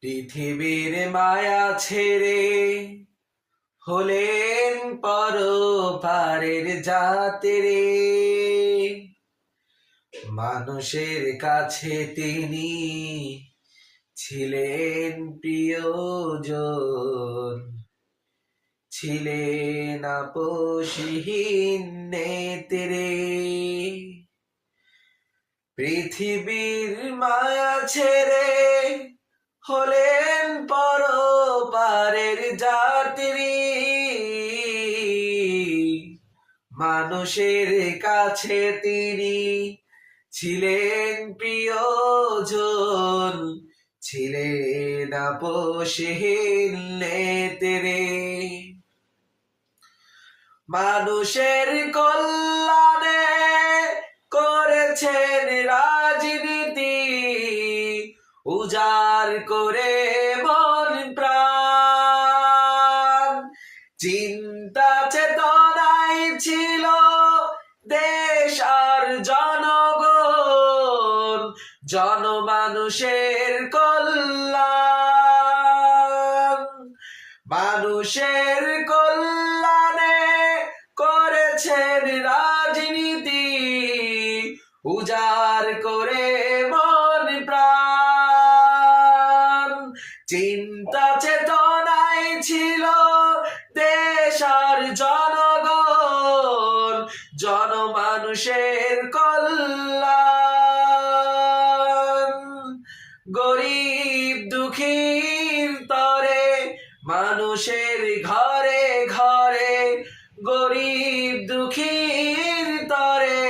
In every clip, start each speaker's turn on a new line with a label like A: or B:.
A: পৃথিবীর মায়া ছেড়ে হলেন পরপারের যাত্রী। মানুষের কাছে তিনি ছিলেন প্রিয়জন, ছিলেন আপোষহীন নেত্রী। পৃথিবীর মায়া ছেড়ে হলেন পরপারের যাত্রী। মানুষের কাছে তিনি ছিলেন প্রিয়জন, ছিলেন আপোষহীন নেত্রী। মানুষের কল্যাণে করেছেন রাজনীতি, উজাড় করে মন প্রাণ। চিন্তা চেতনাই ছিল দেশ আর জনগণ, জনমানুষের কল্যাণ। মানুষের কল্যাণে করেছেন রাজনীতি, উজাড় করে মন প্রাণ। চিন্তা চেতনাই ছিল দেশ আর জনগণ, জনমানুষের কল্যাণ। গরিব দুঃখীর তরে মানুষের ঘরে ঘরে, গরিব দুঃখীর তরে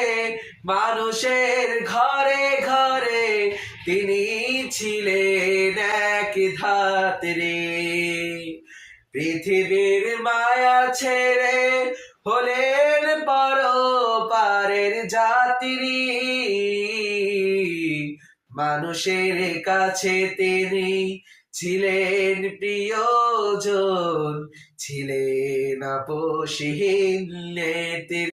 A: মানুষের ঘরে ঘরে তিনি ছিলেন এক ধাত্রী। পৃথিবীর মায়া ছেড়ে হলেন পরপারের যাত্রী। মানুষের কাছে তিনি ছিলেন প্রিয়জন, ছিলেন আপোষহীন নেত্রী।